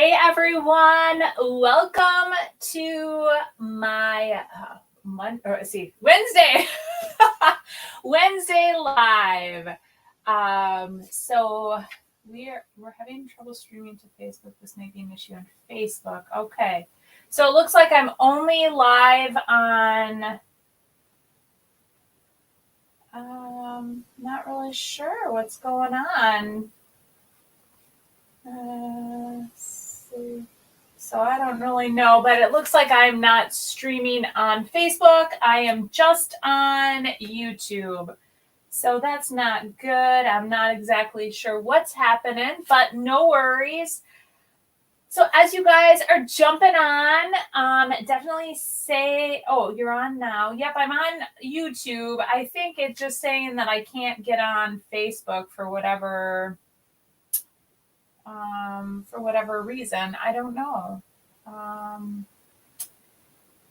Hey everyone, welcome to my Wednesday Wednesday live. So we're having trouble streaming to Facebook. This may be an issue on Facebook. Okay, so it looks like I'm only live on. Not really sure what's going on. So I don't really know, but it looks like I'm not streaming on Facebook. I am just on YouTube. So that's not good. I'm not exactly sure what's happening, but no worries. So as you guys are jumping on, definitely say, oh, you're on now. Yep, I'm on YouTube. I think it's just saying that I can't get on Facebook for whatever reason. I don't know.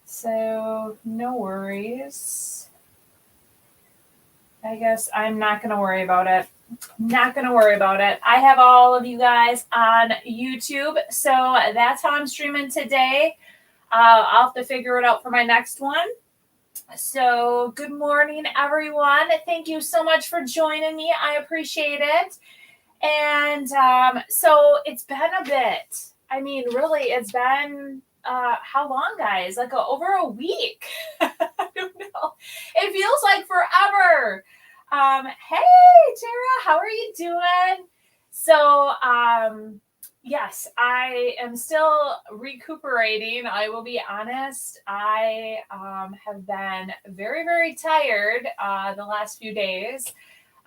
So no worries. I guess I'm not going to worry about it. I have all of you guys on YouTube. So that's how I'm streaming today. I'll have to figure it out for my next one. So good morning, everyone. Thank you so much for joining me. I appreciate it. And so it's been a bit. I mean, really, it's been how long, guys? Like over a week. I don't know. It feels like forever. Hey, Tara, how are you doing? So, yes, I am still recuperating. I will be honest. I have been very, very tired the last few days.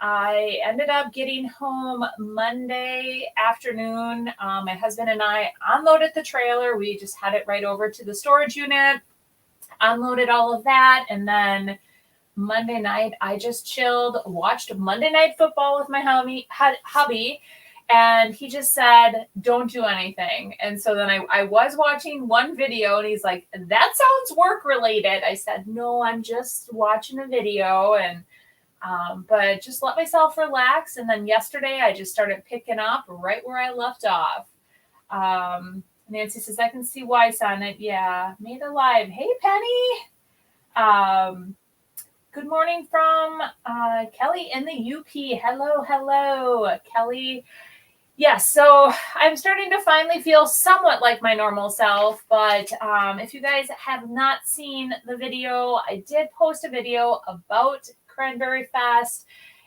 I ended up getting home Monday afternoon. My husband and I unloaded the trailer. We just had it right over to the storage unit, unloaded all of that. And then Monday night, I just chilled, watched Monday Night Football with my hubby. And he just said, don't do anything. And so then I was watching one video and he's like, that sounds work related. I said, no, I'm just watching a video but just let myself relax. And then yesterday I just started picking up right where I left off. Nancy says, I can see Weiss on it. Yeah, made it live. Hey, Penny. Good morning from Kelly in the UP. Hello, Kelly. Yes, so I'm starting to finally feel somewhat like my normal self, but if you guys have not seen the video, I did post a video about Cranberry Fest,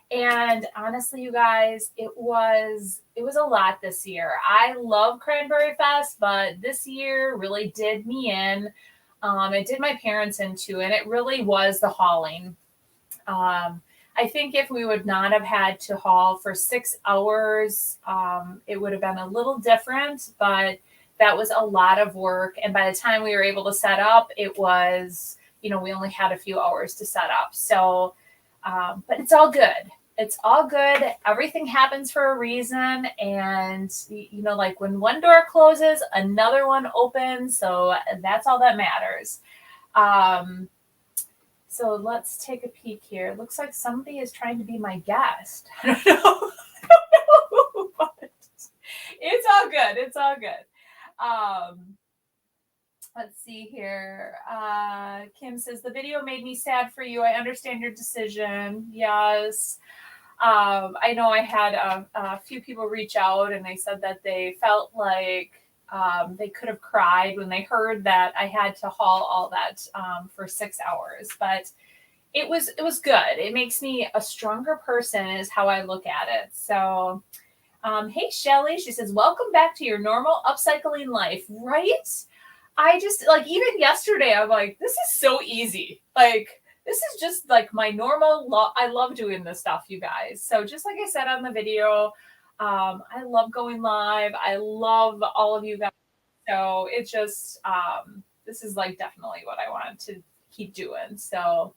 and honestly, you guys, it was a lot this year. I love Cranberry Fest, but this year really did me in. It did my parents into, and it really was the hauling. I think if we would not have had to haul for 6 hours, it would have been a little different, but that was a lot of work. And by the time we were able to set up, it was, we only had a few hours to set up. So, but it's all good. It's all good. Everything happens for a reason. And, like when one door closes, another one opens. So that's all that matters. So let's take a peek here. It looks like somebody is trying to be my guest. I don't know. But it's all good. It's all good. Let's see here. Kim says, the video made me sad for you. I understand your decision. Yes. I know I had a few people reach out and they said that they felt like they could have cried when they heard that I had to haul all that for 6 hours, but it was good. It makes me a stronger person is how I look at it. So, hey, Shelly, she says, welcome back to your normal upcycling life, right? I just even yesterday, I'm like, this is so easy. Like, this is just like my normal, I love doing this stuff, you guys. So just like I said on the video, I love going live. I love all of you guys. So it's just, this is like definitely what I want to keep doing. So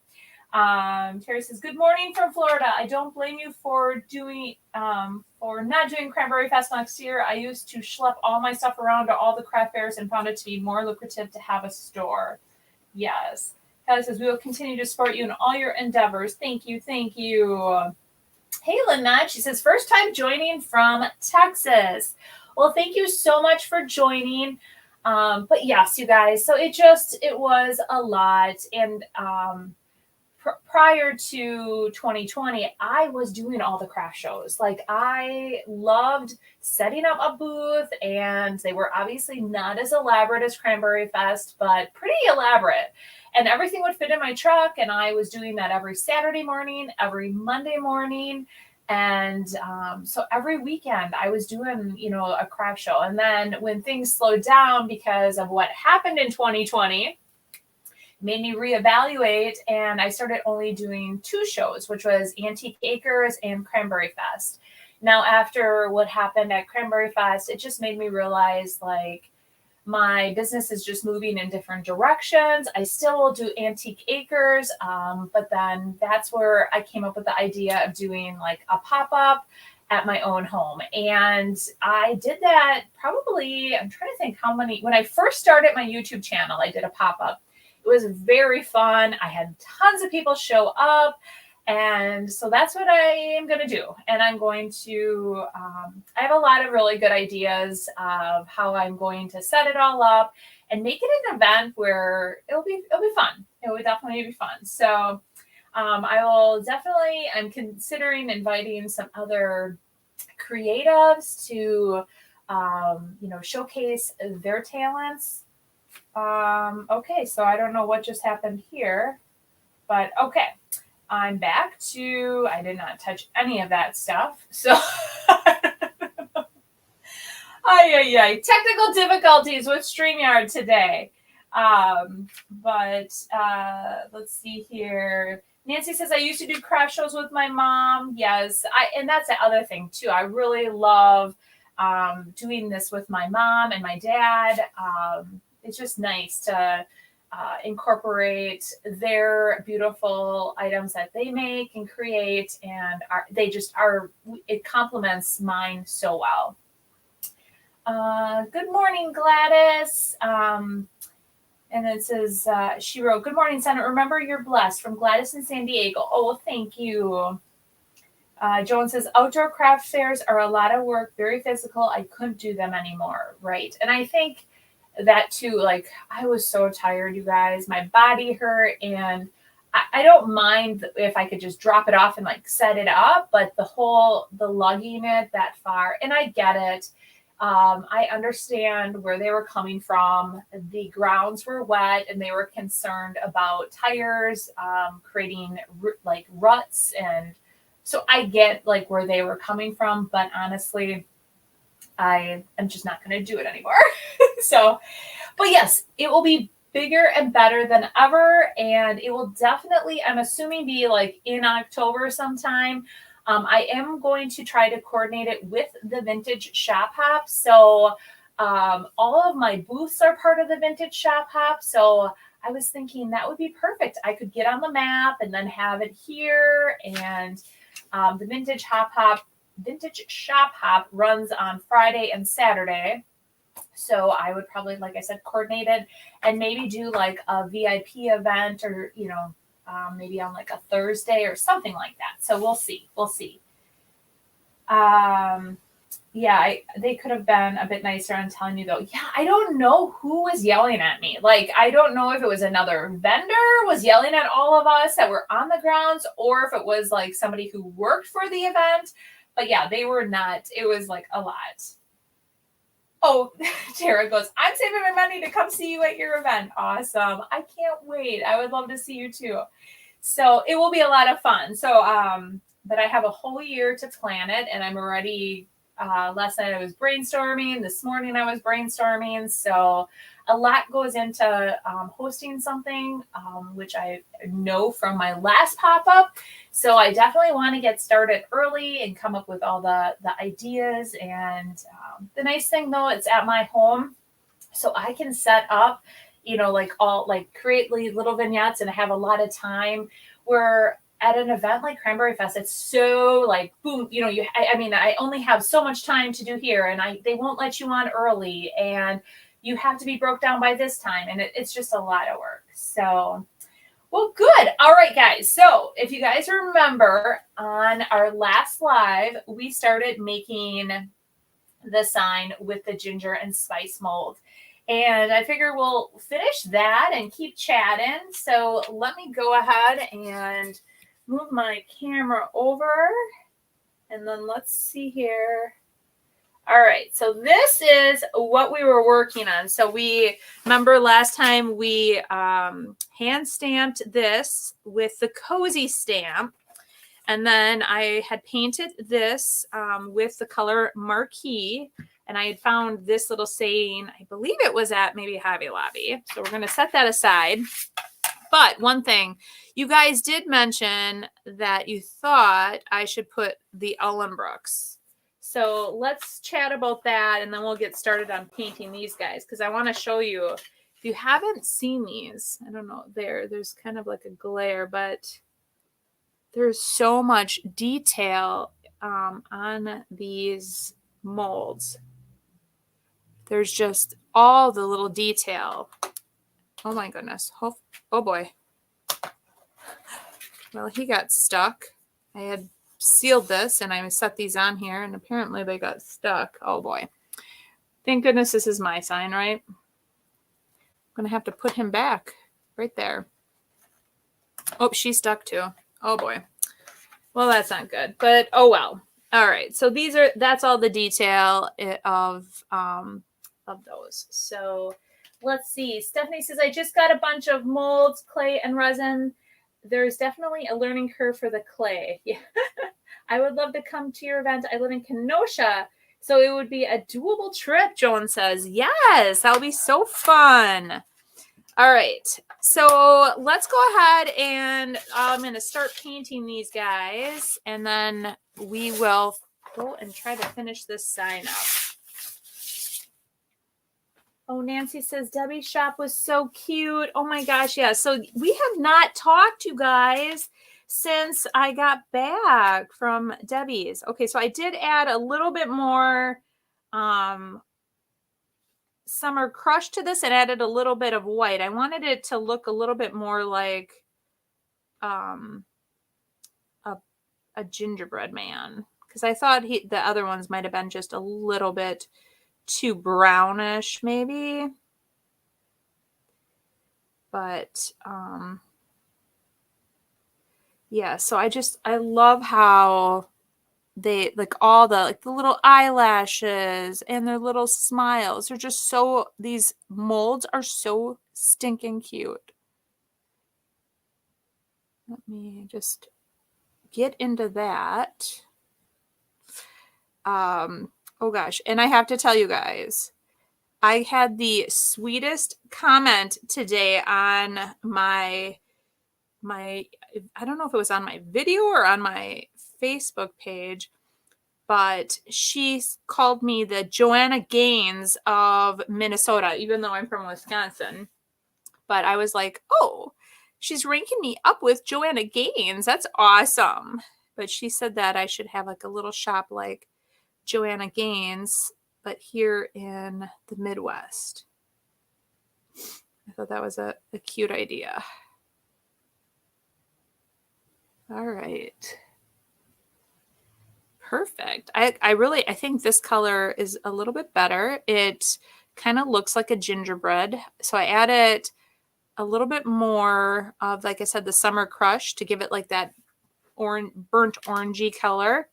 Terry says, good morning from Florida. I don't blame you for not doing Cranberry Fest next year. I used to schlep all my stuff around to all the craft fairs and found it to be more lucrative to have a store. Yes. Kelly says, we will continue to support you in all your endeavors. Thank you. Hey, Lynette, she says, first time joining from Texas. Well, thank you so much for joining. But yes, you guys, so it was a lot. And prior to 2020, I was doing all the craft shows. Like I loved setting up a booth, and they were obviously not as elaborate as Cranberry Fest, but pretty elaborate. And everything would fit in my truck, and I was doing that every Saturday morning, every Monday morning. And so every weekend I was doing, a craft show. And then when things slowed down because of what happened in 2020, made me reevaluate, and I started only doing 2 shows, which was Antique Acres and Cranberry Fest. Now, after what happened at Cranberry Fest, it just made me realize like my business is just moving in different directions. I still will do Antique Acres, but then that's where I came up with the idea of doing like a pop-up at my own home. And I did that probably, I'm trying to think how many, when I first started my YouTube channel, I did a pop-up. It was very fun. I had tons of people show up. And so that's what I am going to do. And I'm going to, I have a lot of really good ideas of how I'm going to set it all up and make it an event where it'll be fun. It would definitely be fun. So I'm considering inviting some other creatives to, showcase their talents. Okay, so I don't know what just happened here, but okay. I'm back to, I did not touch any of that stuff. So, technical difficulties with StreamYard today. But let's see here. Nancy says, I used to do craft shows with my mom. Yes, and that's the other thing too. I really love doing this with my mom and my dad. It's just nice to incorporate their beautiful items that they make and create, and it complements mine so well. Good morning, Gladys. And it says, she wrote, good morning, Senate. Remember, you're blessed, from Gladys in San Diego. Oh, well, thank you. Joan says, outdoor craft fairs are a lot of work, very physical. I couldn't do them anymore. Right. And I think that too, like I was so tired, you guys, my body hurt, and I don't mind if I could just drop it off and like set it up, but the lugging it that far, and I get it. I understand where they were coming from. The grounds were wet and they were concerned about tires, creating like ruts. And so I get like where they were coming from, but honestly, I am just not going to do it anymore. So, but yes, it will be bigger and better than ever. And it will definitely, I'm assuming, be like in October sometime. I am going to try to coordinate it with the Vintage Shop Hop. So all of my booths are part of the Vintage Shop Hop. So I was thinking that would be perfect. I could get on the map and then have it here. And the Vintage Shop Hop runs on Friday and Saturday. So I would probably, like I said, coordinate it and maybe do like a VIP event, or, maybe on like a Thursday or something like that. So we'll see. They could have been a bit nicer on telling you though. Yeah, I don't know who was yelling at me. Like, I don't know if it was another vendor was yelling at all of us that were on the grounds, or if it was like somebody who worked for the event. But yeah, they were not. It was like a lot. Oh, Tara goes, I'm saving my money to come see you at your event. Awesome. I can't wait. I would love to see you too. So it will be a lot of fun. So, but I have a whole year to plan it, and I'm already, last night I was brainstorming. This morning I was brainstorming. So a lot goes into hosting something, which I know from my last pop-up. So I definitely want to get started early and come up with all the ideas. And the nice thing though, it's at my home, so I can set up, create little vignettes, and I have a lot of time. Where at an event like Cranberry Fest, it's so like boom, I only have so much time to do here, and they won't let you on early, and you have to be broke down by this time, and it's just a lot of work. So, well, good. All right, guys. So if you guys remember on our last live, we started making the sign with the ginger and spice mold. And I figure we'll finish that and keep chatting. So let me go ahead and move my camera over. And then let's see here. All right, so this is what we were working on. So we remember last time we hand stamped this with the cozy stamp. And then I had painted this with the color Marquee. And I had found this little saying, I believe it was at maybe Hobby Lobby. So we're going to set that aside. But one thing, you guys did mention that you thought I should put the Ellenbrooks. So let's chat about that, and then we'll get started on painting these guys, because I want to show you, if you haven't seen these, I don't know, there's kind of like a glare, but there's so much detail on these molds. There's just all the little detail. Oh my goodness. Oh boy. Well, he got stuck. I had sealed this and I set these on here and apparently they got stuck. Oh boy. Thank goodness this is my sign, right? I'm going to have to put him back right there. Oh, she's stuck too. Oh boy. Well, that's not good, but oh well. All right. So that's all the detail of those. So let's see. Stephanie says, I just got a bunch of molds, clay, and resin. There's definitely a learning curve for the clay. Yeah. I would love to come to your event. I live in Kenosha, so it would be a doable trip, Joan says. Yes, that'll be so fun. All right, so let's go ahead and I'm going to start painting these guys, and then we will go and try to finish this sign up. Oh, Nancy says, Debbie's shop was so cute. Oh my gosh, yeah. So we have not talked, you guys, since I got back from Debbie's. Okay, so I did add a little bit more Summer Crush to this and added a little bit of white. I wanted it to look a little bit more like a gingerbread man, because I thought the other ones might have been just a little bit too brownish maybe, but yeah, so I love how they like all the little eyelashes and their little smiles. They're just so, these molds are so stinking cute. Let me just get into that. Oh gosh, and I have to tell you guys, I had the sweetest comment today on my I don't know if it was on my video or on my Facebook page, but she called me the Joanna Gaines of Minnesota, even though I'm from Wisconsin. But I was like, oh, she's ranking me up with Joanna Gaines. That's awesome. But she said that I should have like a little shop like Joanna Gaines, but here in the Midwest. I thought that was a cute idea. All right. Perfect. I think this color is a little bit better. It kind of looks like a gingerbread. So I added a little bit more of, like I said, the Summer Crush to give it like that burnt orangey color.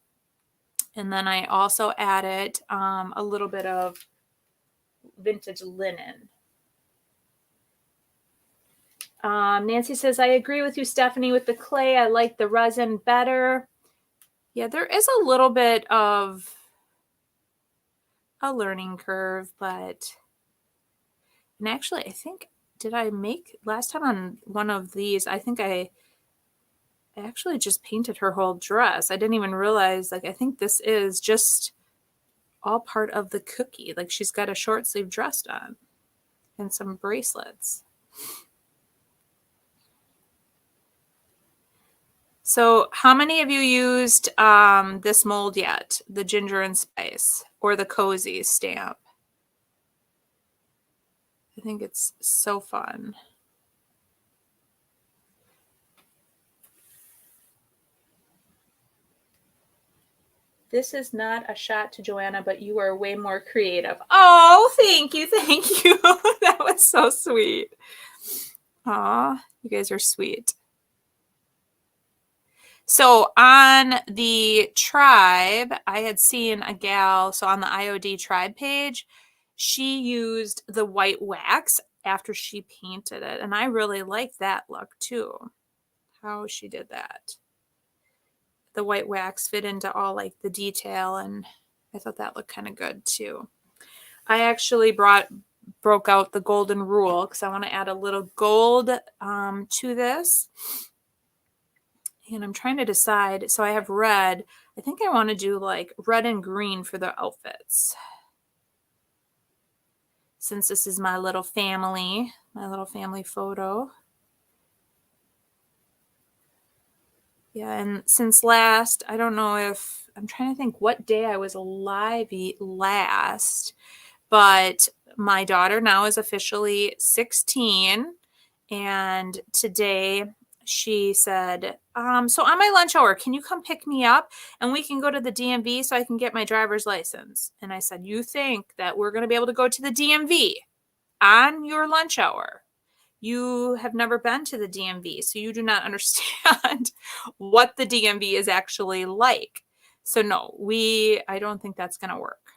And then I also added a little bit of vintage linen. Nancy says, I agree with you, Stephanie, with the clay. I like the resin better. Yeah, there is a little bit of a learning curve, but, and actually, I think, did I make last time on one of these? I think I actually just painted her whole dress. I didn't even realize, like, I think this is just all part of the cookie. Like, she's got a short sleeve dress on and some bracelets. So how many of you used this mold yet? The Ginger and Spice or the Cozy stamp? I think it's so fun. This is not a shot to Joanna, but you are way more creative. Oh, thank you. Thank you. That was so sweet. Aw, you guys are sweet. So on the tribe, I had seen a gal, so on the IOD tribe page, she used the white wax after she painted it. And I really liked that look too, how she did that. The white wax fit into all like the detail, and I thought that looked kind of good too. I actually broke out the golden rule because I want to add a little gold to this. And I'm trying to decide. So I have red. I think I want to do like red and green for the outfits. Since this is my little family photo. Yeah, and since last, I don't know if, I'm trying to think what day I was alive last, but my daughter now is officially 16, and today she said, so on my lunch hour, can you come pick me up and we can go to the DMV so I can get my driver's license? And I said, you think that we're going to be able to go to the DMV on your lunch hour? You have never been to the DMV, so you do not understand what the DMV is actually like. So no, I don't think that's going to work.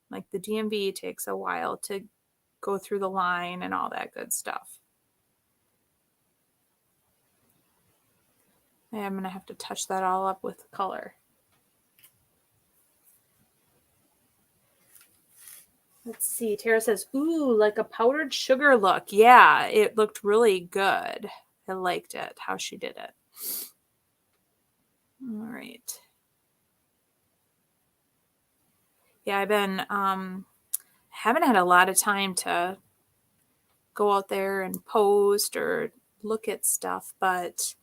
Like the DMV takes a while to go through the line and all that good stuff. I'm going to have to touch that all up with color. Let's see. Tara says, ooh, like a powdered sugar look. Yeah, it looked really good. I liked it, how she did it. All right. Yeah, I've been, haven't had a lot of time to go out there and post or look at stuff, but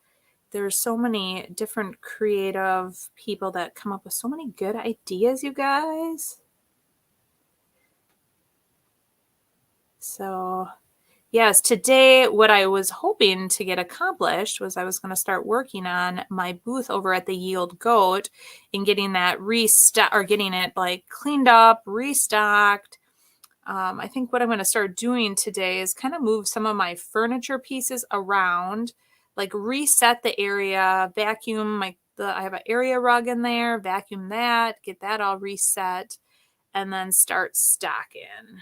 there's so many different creative people that come up with so many good ideas, you guys. So yes, today what I was hoping to get accomplished was I was going to start working on my booth over at the Yield Goat and getting that getting it like cleaned up, restocked. I think what I'm going to start doing today is kind of move some of my furniture pieces around, like reset the area, vacuum I have an area rug in there, vacuum that, get that all reset, and then start stocking.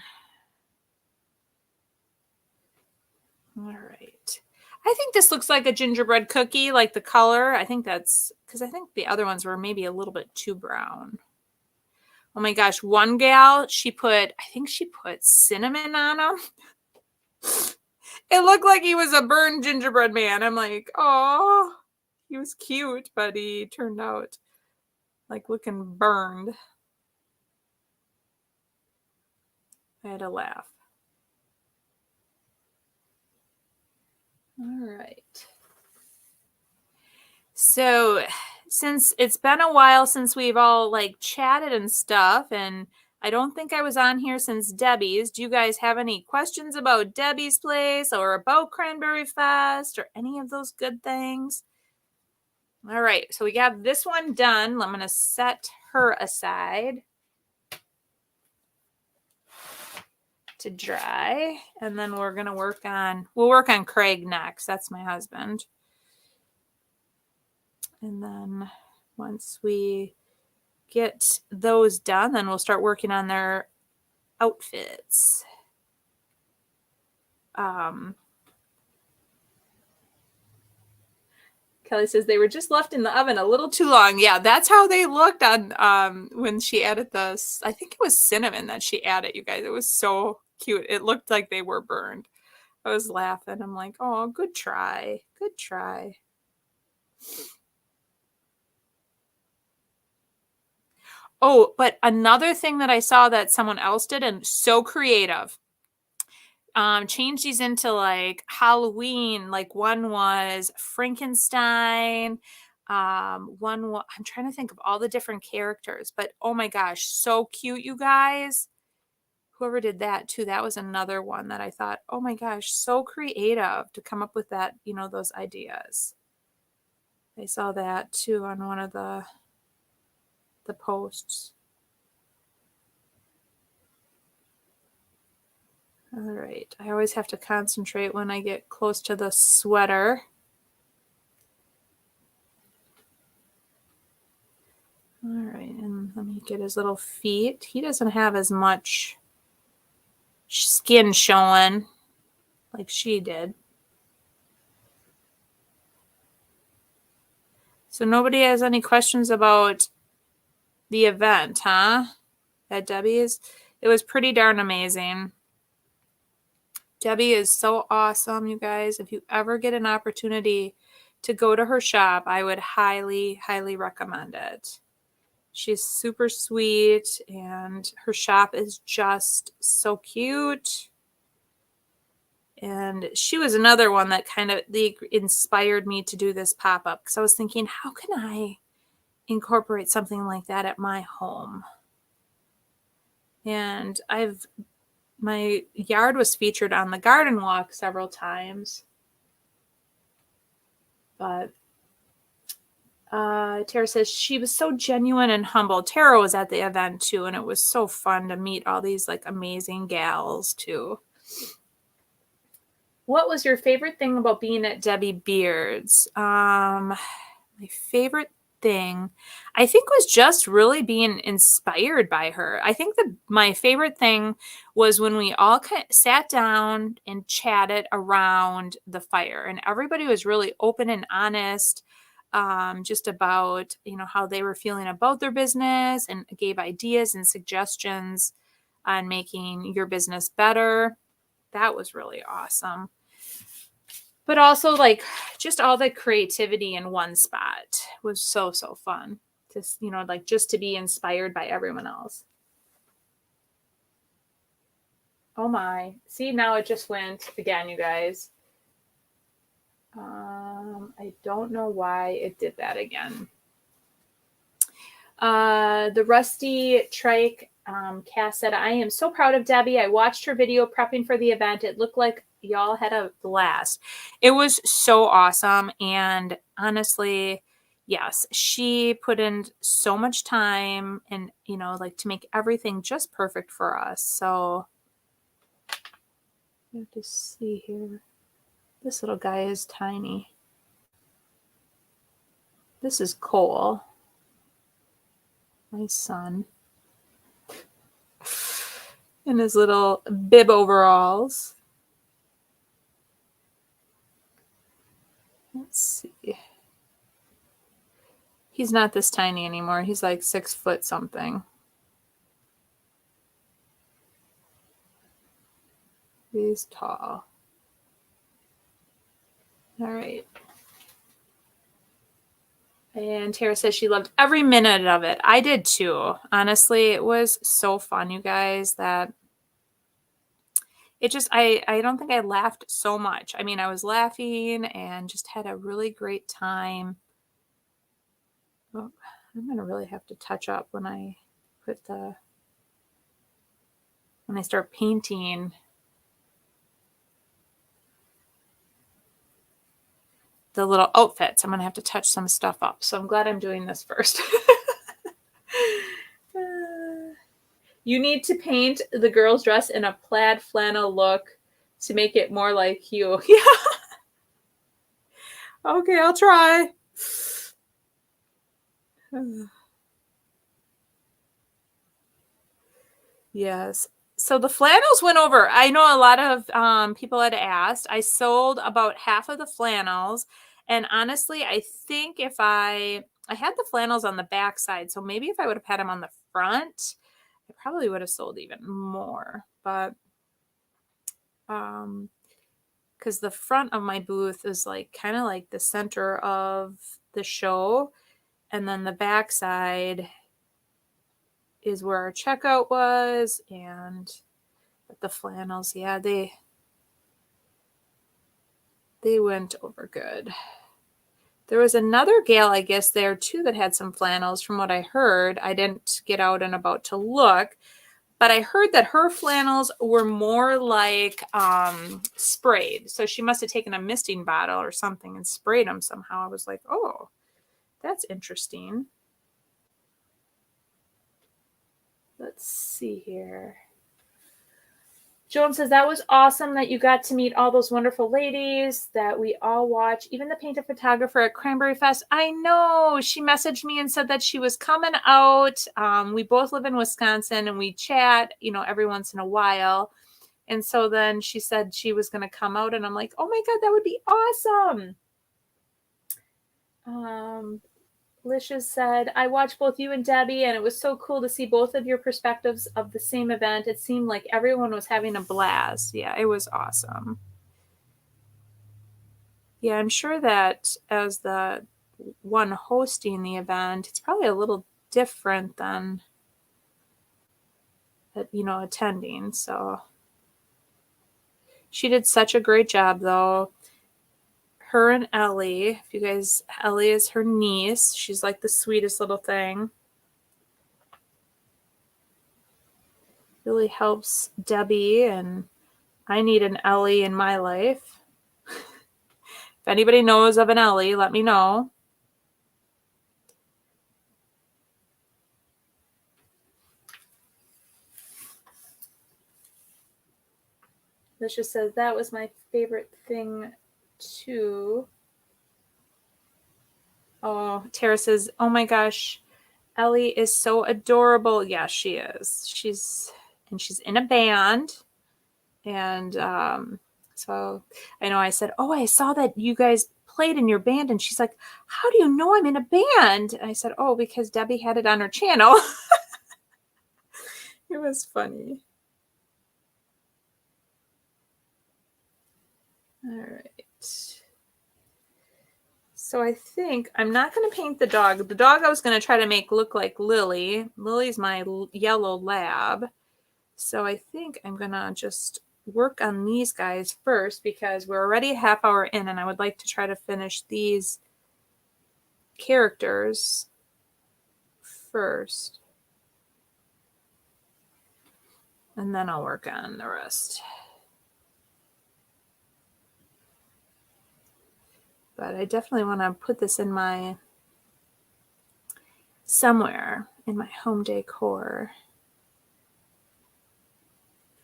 All right. I think this looks like a gingerbread cookie, like the color. I think that's because I think the other ones were maybe a little bit too brown. Oh my gosh, one gal, I think she put cinnamon on them. It looked like he was a burned gingerbread man. I'm like, oh, he was cute, but he turned out like looking burned. I had to laugh. All right. So since it's been a while since we've all like chatted and stuff, and I don't think I was on here since Debbie's. Do you guys have any questions about Debbie's place or about Cranberry Fest or any of those good things? All right, so we got this one done. I'm going to set her aside to dry, and then we're going to we'll work on Craig next. That's my husband. And then once we get those done, then we'll start working on their outfits. Kelly says they were just left in the oven a little too long. Yeah, that's how they looked on when she added this. I think it was cinnamon that she added, you guys. It was so cute. It looked like they were burned. I was laughing. I'm like, oh, good try. Good try. Oh, but another thing that I saw that someone else did, and so creative, change these into like Halloween. Like one was Frankenstein. I'm trying to think of all the different characters, but oh my gosh, so cute, you guys. Whoever did that too, that was another one that I thought, oh my gosh, so creative to come up with that, those ideas. I saw that too on one of the the posts. All right. I always have to concentrate when I get close to the sweater. All right. And let me get his little feet. He doesn't have as much skin showing like she did. So nobody has any questions about the event, huh? At Debbie's? It was pretty darn amazing. Debbie is so awesome, you guys. If you ever get an opportunity to go to her shop, I would highly, highly recommend it. She's super sweet, and her shop is just so cute. And she was another one that kind of inspired me to do this pop-up, because I was thinking, how can I incorporate something like that at my home? And my yard was featured on the garden walk several times. But Tara says she was so genuine and humble. Tara was at the event too, and it was so fun to meet all these like amazing gals too. What was your favorite thing about being at Debbie Beard's? My favorite thing, I think, was just really being inspired by her. I think my favorite thing was when we all sat down and chatted around the fire, and everybody was really open and honest, just about, how they were feeling about their business, and gave ideas and suggestions on making your business better. That was really awesome. But also, like, just all the creativity in one spot was so, so fun. Just, just to be inspired by everyone else. Oh my. See, now it just went again, you guys. I don't know why it did that again. The Rusty Trike Cass said, I am so proud of Debbie. I watched her video prepping for the event. It looked like y'all had a blast. It was so awesome. And honestly, yes, she put in so much time and, to make everything just perfect for us. So you have to see here. This little guy is tiny. This is Cole, my son, in his little bib overalls. Let's see. He's not this tiny anymore. He's like 6 foot something. He's tall. All right. And Tara says she loved every minute of it. I did too. Honestly, it was so fun, you guys, that it just, I don't think I laughed so much. I mean, I was laughing and just had a really great time. Oh, I'm going to really have to touch up when I start painting the little outfits. I'm going to have to touch some stuff up. So I'm glad I'm doing this first. You need to paint the girl's dress in a plaid flannel look to make it more like you. Yeah. Okay, I'll try. Yes. So the flannels went over. I know a lot of people had asked. I sold about half of the flannels. And honestly, I think if I had the flannels on the back side, so maybe if I would have had them on the front, I probably would have sold even more. But because the front of my booth is like kind of like the center of the show, and then the back side is where our checkout was, and the flannels, yeah, they went over good. There was another gal, I guess, there too that had some flannels from what I heard. I didn't get out and about to look, but I heard that her flannels were more like sprayed. So she must have taken a misting bottle or something and sprayed them somehow. I was like, oh, that's interesting. let's see here. Joan says, that was awesome that you got to meet all those wonderful ladies that we all watch, even the painter photographer at Cranberry Fest. I know. She messaged me and said that she was coming out. We both live in Wisconsin and we chat, every once in a while. And so then she said she was going to come out and I'm like, oh my God, that would be awesome. Licious said, I watched both you and Debbie, and it was so cool to see both of your perspectives of the same event. It seemed like everyone was having a blast. Yeah, it was awesome. Yeah, I'm sure that as the one hosting the event, it's probably a little different than, attending. So she did such a great job, though. Her and Ellie, Ellie is her niece. She's like the sweetest little thing. Really helps Debbie, and I need an Ellie in my life. If anybody knows of an Ellie, let me know. Lisha says, that was my favorite thing too. Oh, Tara says, oh my gosh, Ellie is so adorable. Yeah, she is. She's in a band. And so I know I said, oh, I saw that you guys played in your band. And she's like, how do you know I'm in a band? And I said, oh, because Debbie had it on her channel. It was funny. All right. So I think I'm not going to paint the dog. The dog I was going to try to make look like Lily. Lily's my yellow lab. So I think I'm going to just work on these guys first because we're already a half hour in and I would like to try to finish these characters first. And then I'll work on the rest. But I definitely want to put this in somewhere in my home decor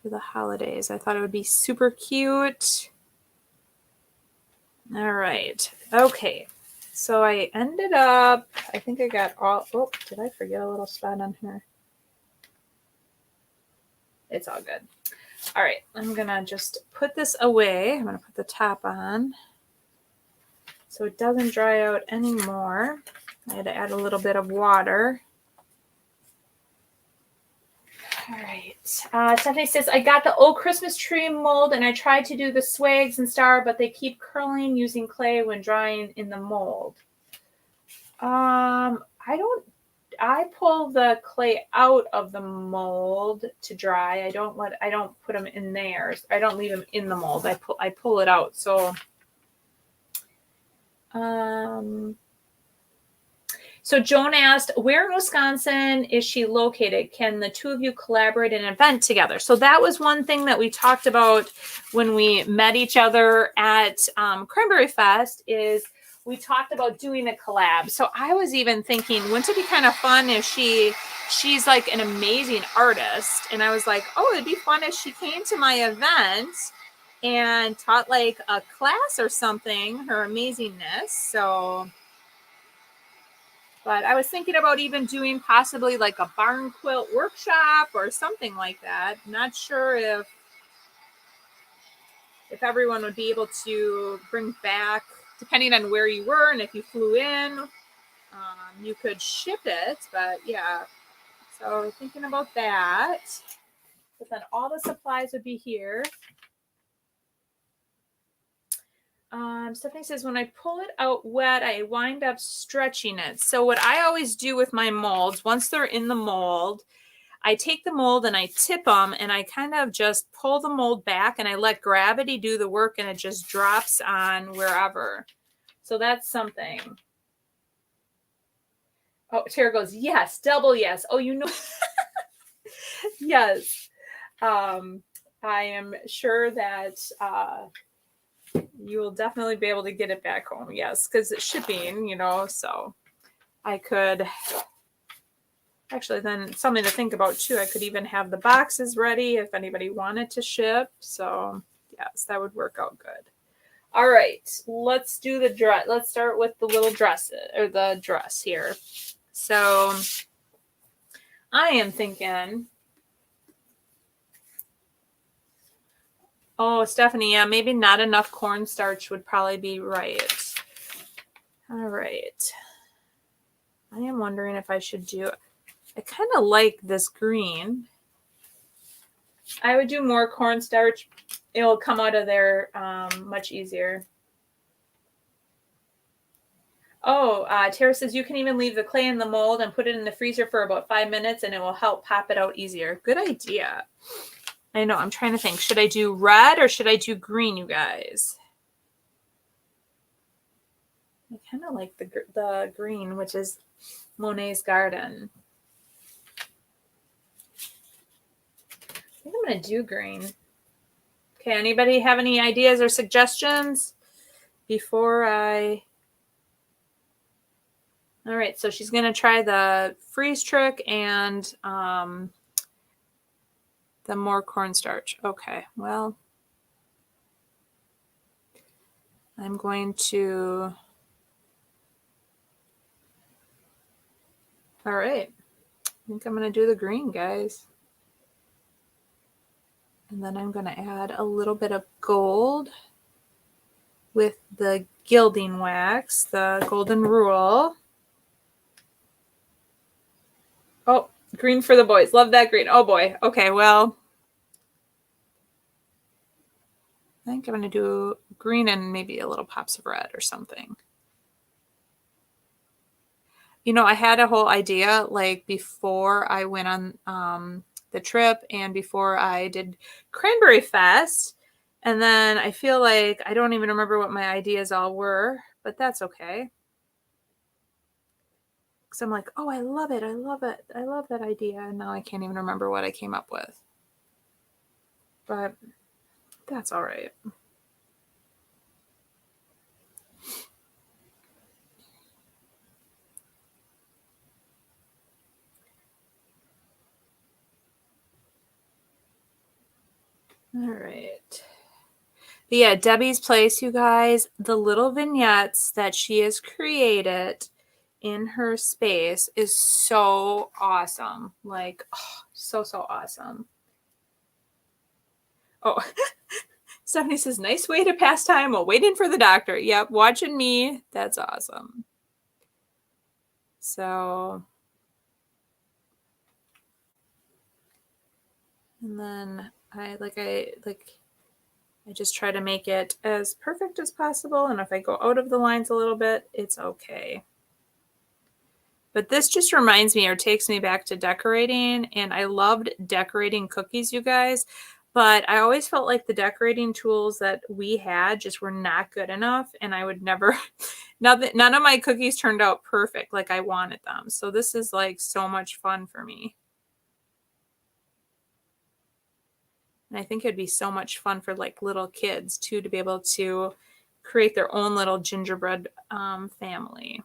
for the holidays. I thought it would be super cute. All right. Okay. So I ended up, I think I got oh, did I forget a little spot on here? It's all good. All right. I'm going to just put this away. I'm going to put the top on so it doesn't dry out anymore. I had to add a little bit of water. All right. Stephanie says, I got the old Christmas tree mold and I tried to do the swags and star, but they keep curling using clay when drying in the mold. I pull the clay out of the mold to dry. I don't put them in there. I don't leave them in the mold. I pull it out. So, So Joan asked, where in Wisconsin is she located? Can the two of you collaborate in an event together? So that was one thing that we talked about when we met each other at Cranberry Fest is we talked about doing a collab. So I was even thinking, wouldn't it be kind of fun if she's like an amazing artist. And I was like, oh, it'd be fun if she came to my event and taught like a class or something, her amazingness. So... But I was thinking about even doing possibly like a barn quilt workshop or something like that. Not sure if everyone would be able to bring back, depending on where you were and if you flew in, you could ship it. But yeah, so thinking about that. But then all the supplies would be here. Stephanie says, when I pull it out wet, I wind up stretching it. So what I always do with my molds, once they're in the mold, I take the mold and I tip them and I kind of just pull the mold back and I let gravity do the work and it just drops on wherever. So that's something. Oh, Tara goes, yes, double yes. Oh, you know. Yes. I am sure that... you will definitely be able to get it back home. Yes, because it's shipping, so I could Actually, then something to think about too. I could even have the boxes ready if anybody wanted to ship. So yes, that would work out good. All right, let's do the dress. Let's start with the little dress or the dress here. So I am thinking, oh, Stephanie, yeah, maybe not enough cornstarch would probably be right. All right. I am wondering if I should do, I kind of like this green. I would do more cornstarch. It will come out of there much easier. Oh, Tara says you can even leave the clay in the mold and put it in the freezer for about 5 minutes and it will help pop it out easier. Good idea. I know. I'm trying to think. Should I do red or should I do green, you guys? I kind of like the green, which is Monet's Garden. I think I'm going to do green. Okay, anybody have any ideas or suggestions before I... All right, so she's going to try the freeze trick and the more cornstarch. Okay, well, I'm going to... All right, I think I'm going to do the green, guys. And then I'm going to add a little bit of gold with the gilding wax, the golden rule. Oh, green for the boys. Love that green. Oh, boy. Okay, well, I think I'm going to do green and maybe a little pops of red or something. You know, I had a whole idea like before I went on the trip and before I did Cranberry Fest. And then I feel like I don't even remember what my ideas all were, but that's okay. Because I'm like, oh, I love it. I love it. I love that idea. And now I can't even remember what I came up with. But that's all right. All right. But yeah, Debbie's Place, you guys, the little vignettes that she has created in her space is so awesome. Like, oh, so awesome. Oh, Stephanie says, nice way to pass time while waiting for the doctor. Yep, watching me. That's awesome. So, and then I just try to make it as perfect as possible. And if I go out of the lines a little bit, it's okay. But this just reminds me or takes me back to decorating. And I loved decorating cookies, you guys. But I always felt like the decorating tools that we had just were not good enough. And I would never, none of my cookies turned out perfect like I wanted them. So this is like so much fun for me. And I think it'd be so much fun for like little kids too, to be able to create their own little gingerbread family.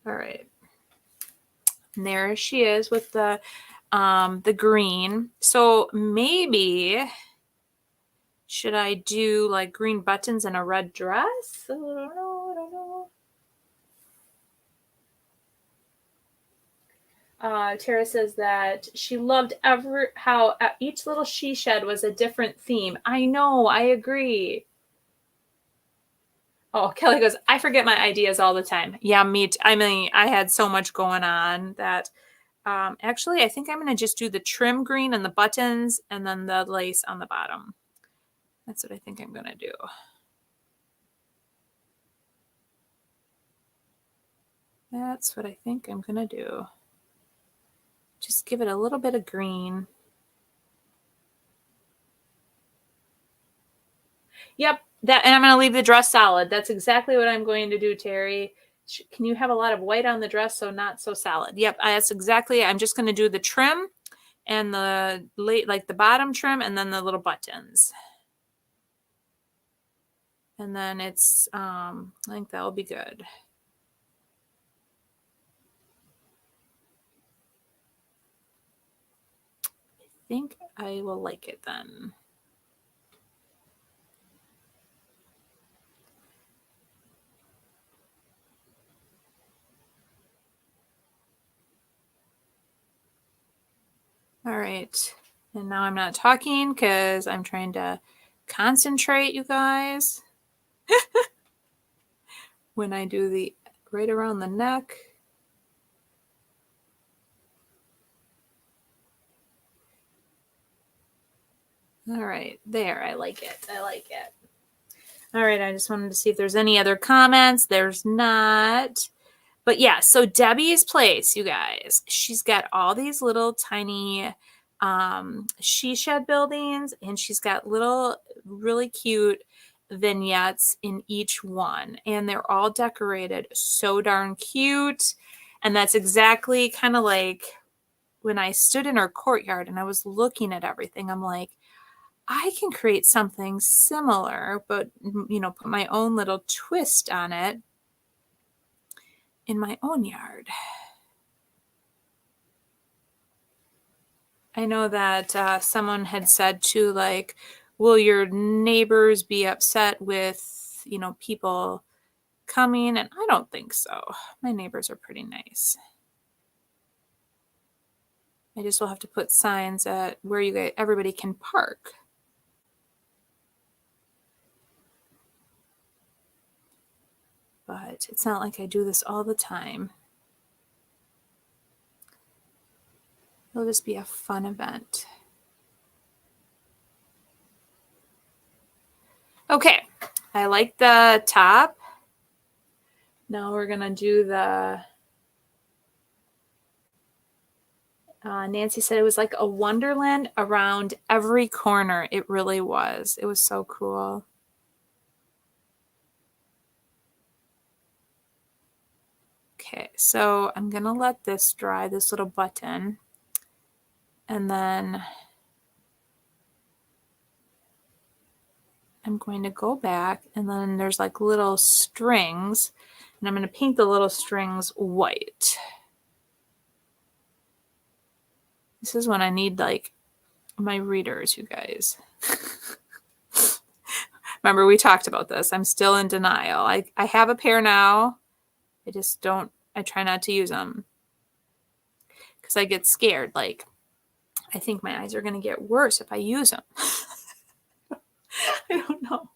All right. And there she is with the green. So maybe should I do like green buttons and a red dress? I don't know. Tara says that she loved how each little she shed was a different theme. I know, I agree. Oh, Kelly goes, I forget my ideas all the time. Yeah, me too. I mean, I had so much going on that actually, I think I'm going to just do the trim green and the buttons and then the lace on the bottom. That's what I think I'm going to do. That's what I think I'm going to do. Just give it a little bit of green. Yep. And I'm going to leave the dress solid. That's exactly what I'm going to do, Terry. Can you have a lot of white on the dress so not so solid? Yep, that's exactly. I'm just going to do the trim and the bottom trim, and then the little buttons. And then it's, I think that'll be good. I think I will like it then. All right. And now I'm not talking because I'm trying to concentrate, you guys. When I do the right around the neck. All right, there. I like it. I like it. All right, I just wanted to see if there's any other comments. There's not. But yeah, so Debbie's place, you guys, she's got all these little tiny she shed buildings, and she's got little really cute vignettes in each one, and they're all decorated so darn cute. And that's exactly kind of like when I stood in her courtyard and I was looking at everything, I'm like, I can create something similar, but, you know, put my own little twist on it in my own yard. I know that someone had said too, like, will your neighbors be upset with, you know, people coming? And I don't think so. My neighbors are pretty nice. I just will have to put signs at where everybody can park. But it's not like I do this all the time. It'll just be a fun event. Okay, I like the top. Now we're gonna do the, Nancy said it was like a wonderland around every corner. It really was. It was so cool. Okay, so I'm gonna let this dry, this little button, and then I'm going to go back, and then there's like little strings, and I'm going to paint the little strings white. This is when I need like my readers, you guys. Remember, we talked about this. I'm still in denial. I have a pair now. I try not to use them because I get scared. Like, I think my eyes are going to get worse if I use them. I don't know.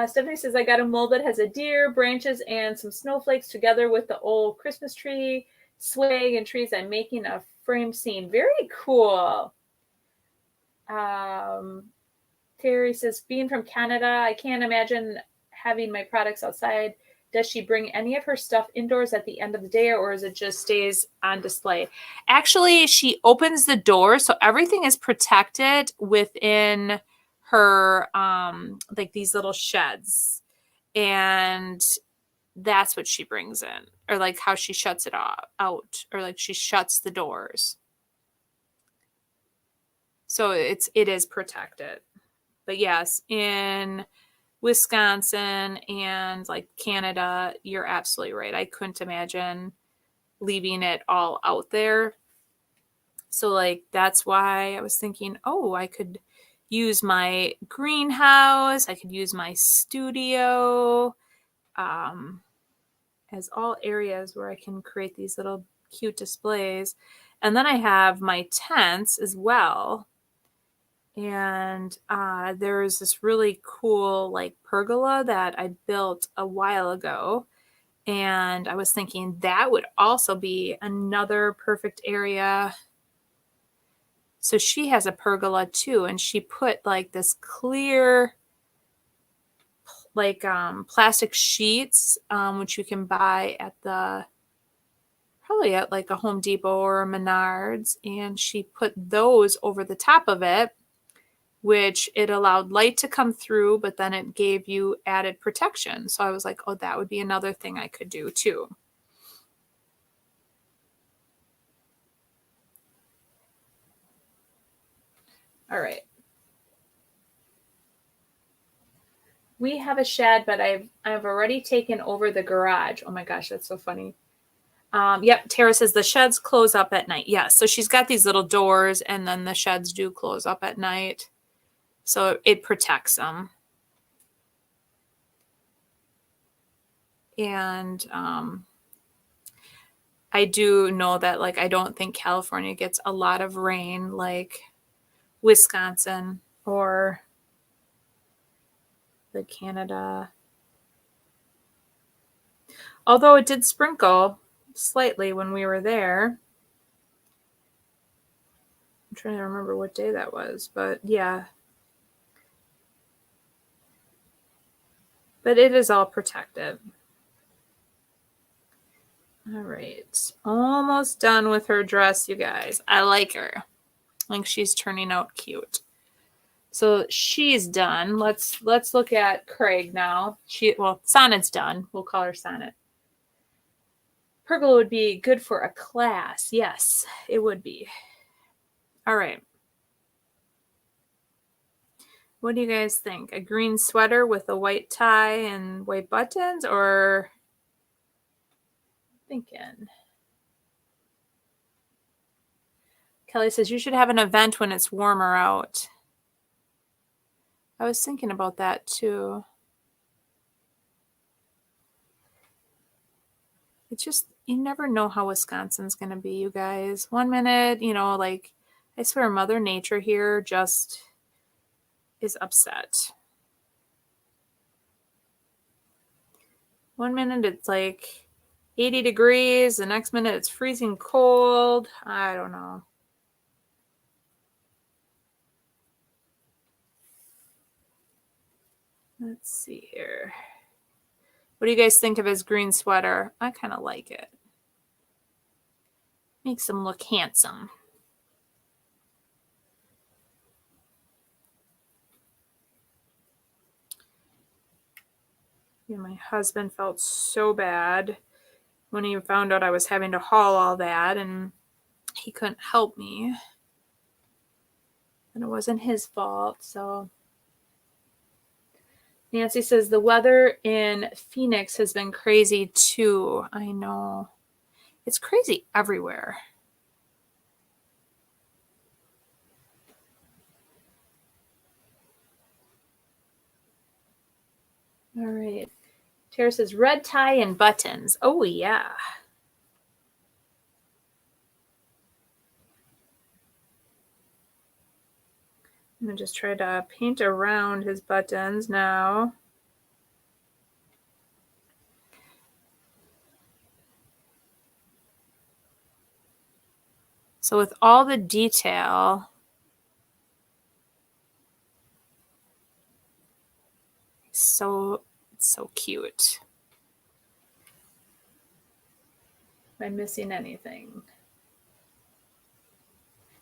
Stephanie says, I got a mold that has a deer, branches, and some snowflakes together with the old Christmas tree, swag, and trees. I'm making a frame scene. Very cool. Terry says, being from Canada, I can't imagine having my products outside. Does she bring any of her stuff indoors at the end of the day, or is it just stays on display? Actually, she opens the door, so everything is protected within her, like these little sheds. And that's what she brings in, or like how she shuts it out, or like she shuts the doors. So it is protected. But yes, in Wisconsin and like Canada, you're absolutely right. I couldn't imagine leaving it all out there. So like that's why I was thinking, oh, I could use my greenhouse, I could use my studio, as all areas where I can create these little cute displays. And then I have my tents as well. And there's this really cool like pergola that I built a while ago. And I was thinking that would also be another perfect area. So she has a pergola too. And she put like this clear like plastic sheets, which you can buy at probably at like a Home Depot or a Menards. And she put those over the top of it, which it allowed light to come through, but then it gave you added protection. So I was like, oh, that would be another thing I could do too. All right. We have a shed, but I've already taken over the garage. Oh my gosh, that's so funny. Yep, Tara says the sheds close up at night. Yes, so she's got these little doors, and then the sheds do close up at night. So it protects them. And I do know that, like, I don't think California gets a lot of rain like Wisconsin or the Canada. Although it did sprinkle slightly when we were there. I'm trying to remember what day that was, but yeah. But it is all protected. All right. Almost done with her dress, you guys. I like her. I think she's turning out cute. So she's done. Let's look at Craig now. Sonnet's done. We'll call her Sonnet. Pergola would be good for a class. Yes, it would be. All right. What do you guys think? A green sweater with a white tie and white buttons, or thinking? Kelly says you should have an event when it's warmer out. I was thinking about that too. It's just, you never know how Wisconsin's going to be, you guys. One minute, like, I swear Mother Nature here just is upset. One minute it's like 80 degrees. The next minute it's freezing cold. I don't know. Let's see here. What do you guys think of his green sweater? I kind of like it. Makes him look handsome. Yeah, my husband felt so bad when he found out I was having to haul all that, and he couldn't help me. And it wasn't his fault, so. Nancy says the weather in Phoenix has been crazy too. I know. It's crazy everywhere. All right. Tara says red tie and buttons. Oh, yeah. I'm going to just try to paint around his buttons now. So with all the detail, it's so cute. Am I missing anything?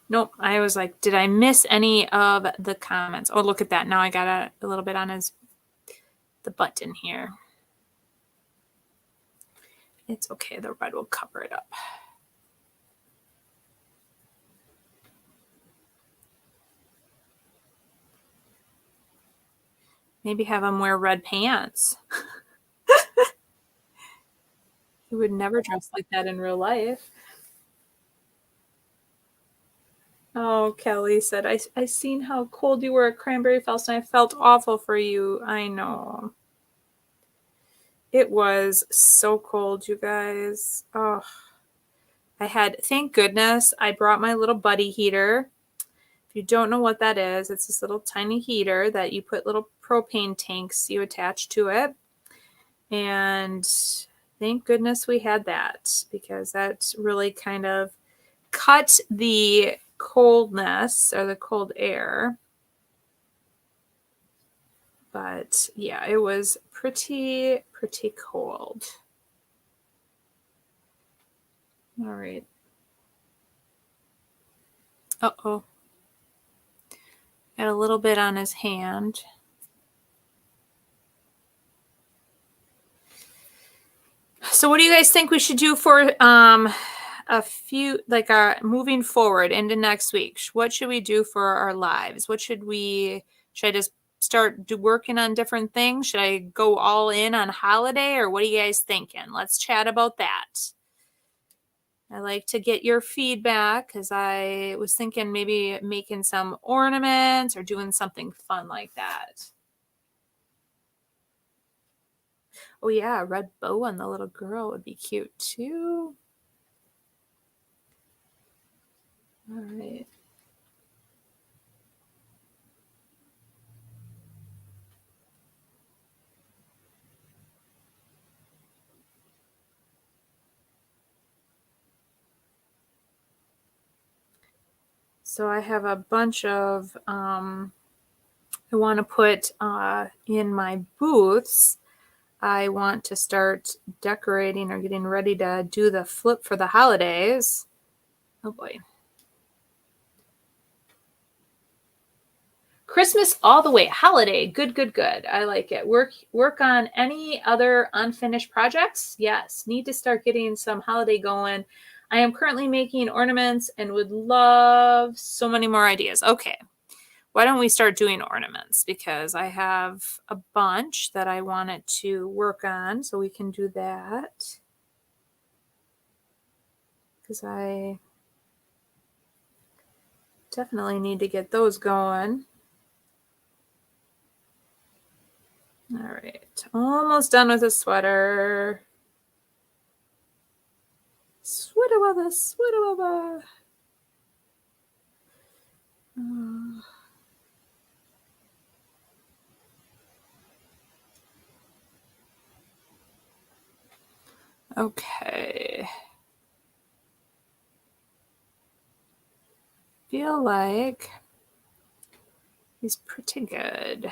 Nope. I was like, did I miss any of the comments? Oh, look at that. Now I got a little bit on the button here. It's okay. The red will cover it up. Maybe have him wear red pants. He would never dress like that in real life. Oh, Kelly said, I seen how cold you were at Cranberry Fest and I felt awful for you. I know. It was so cold, you guys. Oh, thank goodness, I brought my little buddy heater. If you don't know what that is, it's this little tiny heater that you put little propane tanks you attach to it. And thank goodness we had that, because that really kind of cut the coldness or the cold air. But yeah, it was pretty cold. All right. Uh-oh. Got a little bit on his hand. So what do you guys think we should do for a few, like moving forward into next week, what should we do for our lives? Should I just start working on different things? Should I go all in on holiday, or what are you guys thinking? Let's chat about that. I like to get your feedback because I was thinking maybe making some ornaments or doing something fun like that. Oh yeah, a red bow on the little girl would be cute too. All right. So I have a bunch of, I want to put in my booths. I want to start decorating or getting ready to do the flip for the holidays. Oh boy. Christmas all the way. Holiday. Good, good, good. I like it. Work on any other unfinished projects? Yes. Need to start getting some holiday going. I am currently making ornaments and would love so many more ideas. Okay. Why don't we start doing ornaments? Because I have a bunch that I wanted to work on, so we can do that. Because I definitely need to get those going. All right, almost done with the sweater. Sweater weather, sweater weather. Okay. Feel like he's pretty good.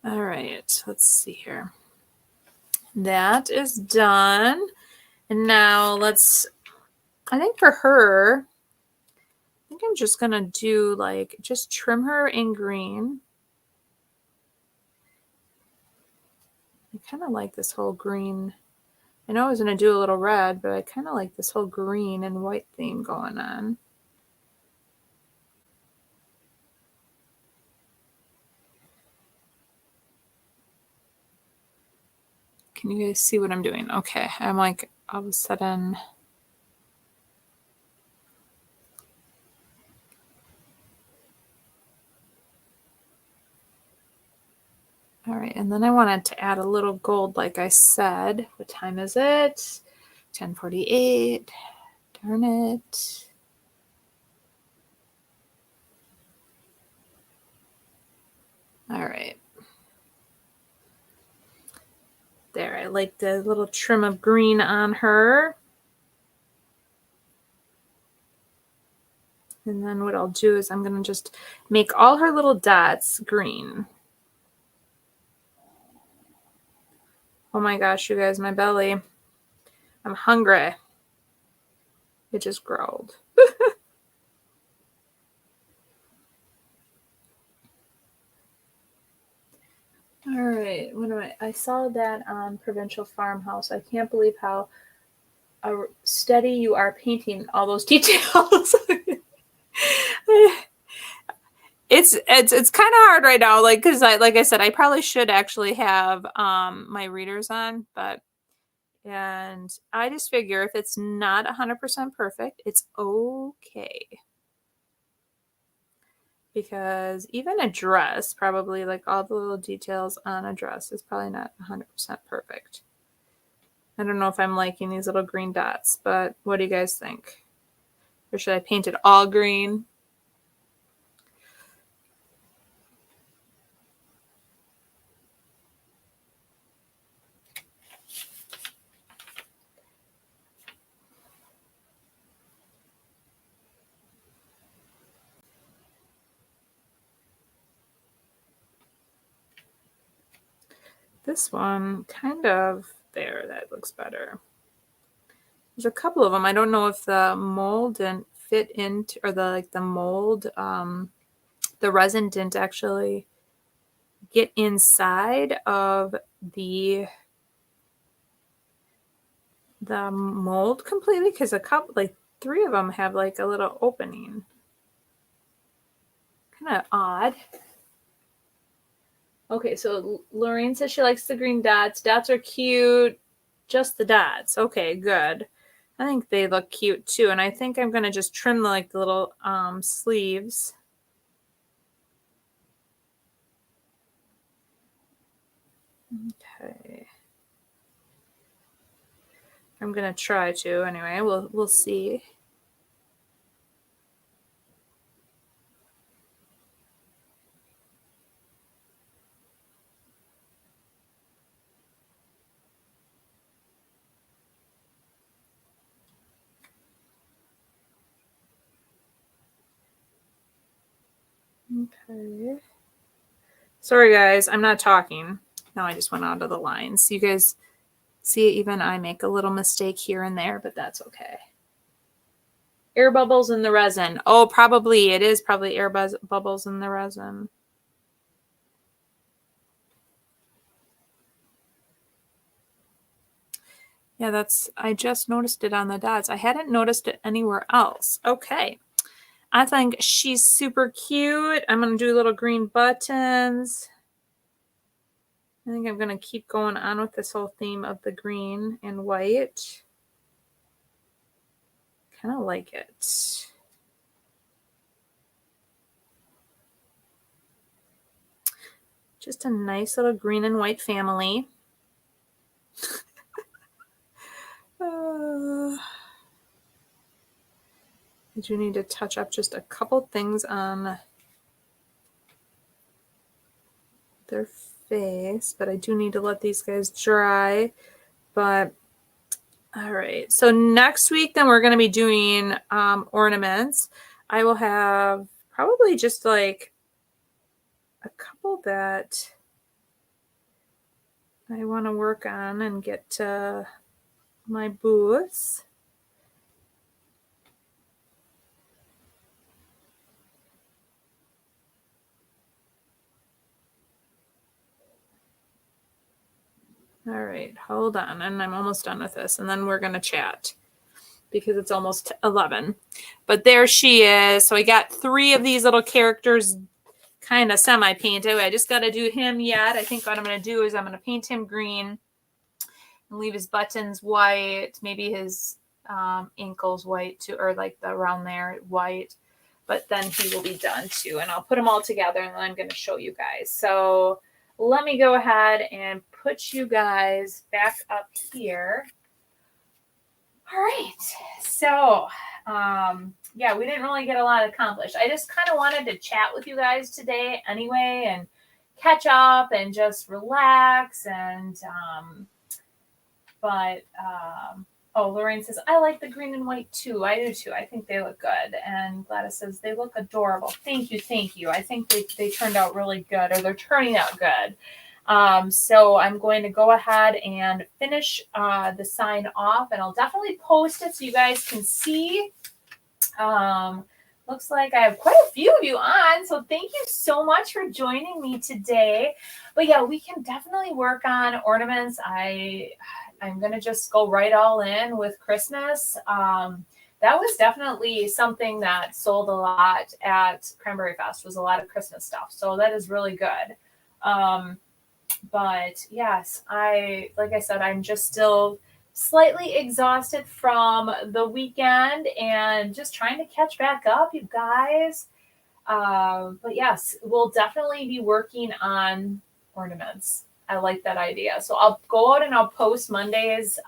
All right, let's see here. That is done. And now I think for her, I think I'm just going to do just trim her in green. I kind of like this whole green. I know I was going to do a little red, but I kind of like this whole green and white theme going on. Can you guys see what I'm doing? Okay, I'm like all of a sudden. All right, and then I wanted to add a little gold like I said. What time is it? 10:48. Darn it. All right. There, I like the little trim of green on her. And then what I'll do is I'm going to just make all her little dots green. Oh my gosh, you guys, my belly. I'm hungry. It just growled. All right, I saw that on Provincial Farmhouse. I can't believe how steady you are painting all those details. It's kind of hard right now, because like I said, I probably should actually have my readers on, and I just figure if it's not 100% perfect, it's okay. Because even a dress, probably all the little details on a dress is probably not 100% perfect. I don't know if I'm liking these little green dots, but what do you guys think? Or should I paint it all green? This one, kind of there, that looks better. There's a couple of them. I don't know if the mold didn't fit into, or the mold, the resin didn't actually get inside of the mold completely, because a couple, like 3 of them have like a little opening. Kind of odd. Okay, so Lorraine says she likes the green dots. Dots are cute. Just the dots. Okay, good. I think they look cute too. And I think I'm going to just trim like the little sleeves. Okay. I'm going to try to anyway. We'll see. Okay. Sorry guys, I'm not talking. Now I just went onto the lines. You guys see, even I make a little mistake here and there, but that's okay. Air bubbles in the resin. Oh, probably. It is probably air bubbles in the resin. Yeah, I just noticed it on the dots. I hadn't noticed it anywhere else. Okay. I think she's super cute. I'm going to do little green buttons. I think I'm going to keep going on with this whole theme of the green and white. Kind of like it. Just a nice little green and white family. I do need to touch up just a couple things on their face, but I do need to let these guys dry. But all right, so next week then we're going to be doing ornaments. I will have probably just like a couple that I want to work on and get to my booths. All right, hold on. And I'm almost done with this. And then we're going to chat because it's almost 11. But there she is. So I got 3 of these little characters kind of semi-painted. I just got to do him yet. I think what I'm going to do is I'm going to paint him green and leave his buttons white, maybe his ankles white too, or like the around there white. But then he will be done too. And I'll put them all together and then I'm going to show you guys. So let me go ahead and put you guys back up here. All right. So, yeah, we didn't really get a lot accomplished. I just kind of wanted to chat with you guys today anyway and catch up and just relax. And, oh, Lorraine says, I like the green and white too. I do too. I think they look good. And Gladys says, they look adorable. Thank you. Thank you. I think they turned out really good, or they're turning out good. So I'm going to go ahead and finish the sign off, and I'll definitely post it so you guys can see. Looks like I have quite a few of you on, so thank you so much for joining me today. But yeah, we can definitely work on ornaments. I'm going to just go right all in with Christmas. That was definitely something that sold a lot at Cranberry Fest, was a lot of Christmas stuff. So that is really good. But yes, like I said, I'm just still slightly exhausted from the weekend and just trying to catch back up, you guys. But yes, we'll definitely be working on ornaments. I like that idea. So I'll go out and I'll post Monday's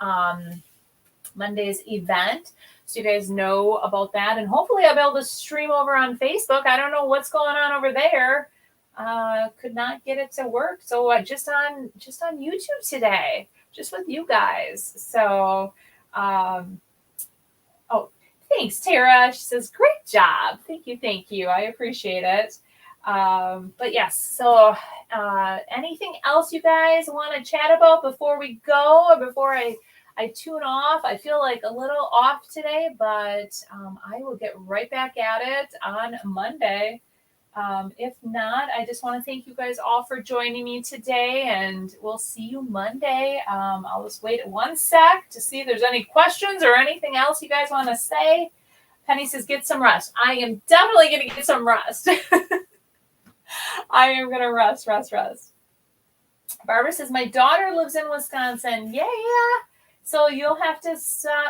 event so you guys know about that. And hopefully I'll be able to stream over on Facebook. I don't know what's going on over there. Could not get it to work. So just on YouTube today, just with you guys. So, oh, thanks, Tara. She says, great job. Thank you. I appreciate it. But yes, so anything else you guys want to chat about before we go, or before I tune off? I feel like a little off today, but I will get right back at it on Monday. If not, I just want to thank you guys all for joining me today, and we'll see you Monday. I'll just wait 1 sec to see if there's any questions or anything else you guys want to say. Penny says, get some rest. I am definitely going to get some rest. I am going to rest. Barbara says, my daughter lives in Wisconsin. Yeah. So you'll have to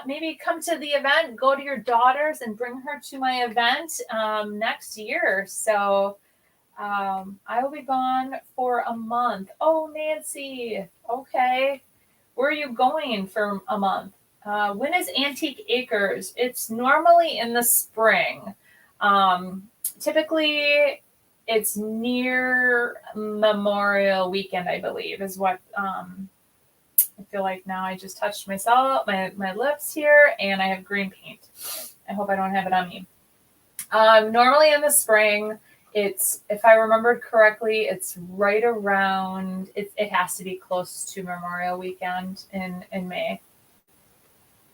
maybe come to the event, go to your daughter's and bring her to my event next year. So I will be gone for a month. Oh, Nancy. Okay. Where are you going for a month? When is Antique Acres? It's normally in the spring. Typically, it's near Memorial Weekend, I believe, is what I feel like. Now I just touched myself, my lips here, and I have green paint. I hope I don't have it on me. Normally in the spring, it's, if I remembered correctly, it's right around, it has to be close to Memorial Weekend in May.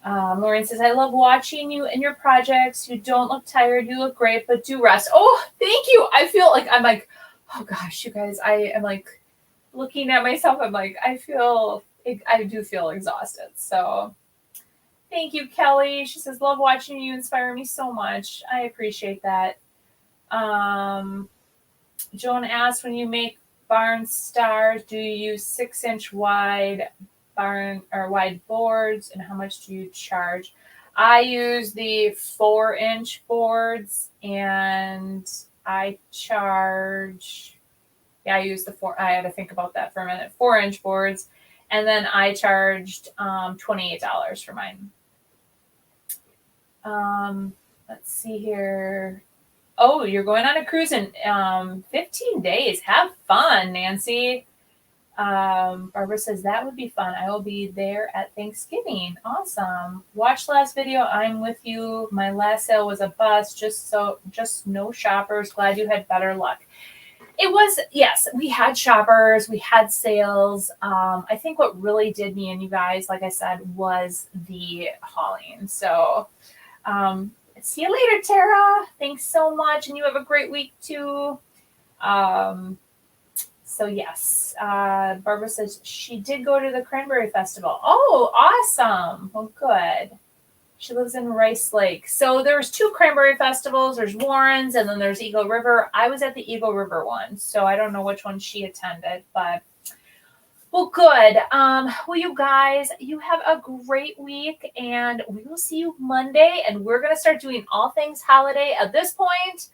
Lauren says, I love watching you and your projects. You don't look tired. You look great, but do rest. Oh, thank you. I feel like, I'm like, oh gosh, you guys, I am like looking at myself. I'm like, I do feel exhausted. So thank you, Kelly. She says, love watching you, inspire me so much. I appreciate that. Joan asked, when you make barn stars, do you use 6-inch wide barn or wide boards, and how much do you charge? I use the 4-inch boards, and I charge, I use the 4, I had to think about that for a minute, 4-inch boards, and then I charged $28 for mine. Let's see here. Oh, you're going on a cruise in 15 days. Have fun, Nancy. Barbara says, that would be fun. I will be there at Thanksgiving. Awesome. Watch last video. I'm with you. My last sale was a bust. Just no shoppers. Glad you had better luck. It was, yes, we had shoppers. We had sales. I think what really did me and you guys, like I said, was the hauling. So, see you later, Tara. Thanks so much. And you have a great week too. So yes, Barbara says she did go to the Cranberry Festival. Oh, awesome. Well, good. She lives in Rice Lake. So there's 2 Cranberry Festivals. There's Warren's and then there's Eagle River. I was at the Eagle River one, so I don't know which one she attended, but well, good. Well, you guys, you have a great week, and we will see you Monday, and we're going to start doing all things holiday. At this point,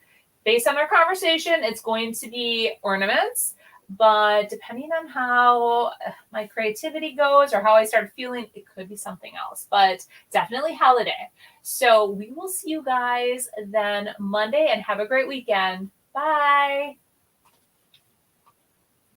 based on our conversation, it's going to be ornaments, but depending on how my creativity goes or how I start feeling, it could be something else, but definitely holiday. So we will see you guys then Monday, and have a great weekend. Bye.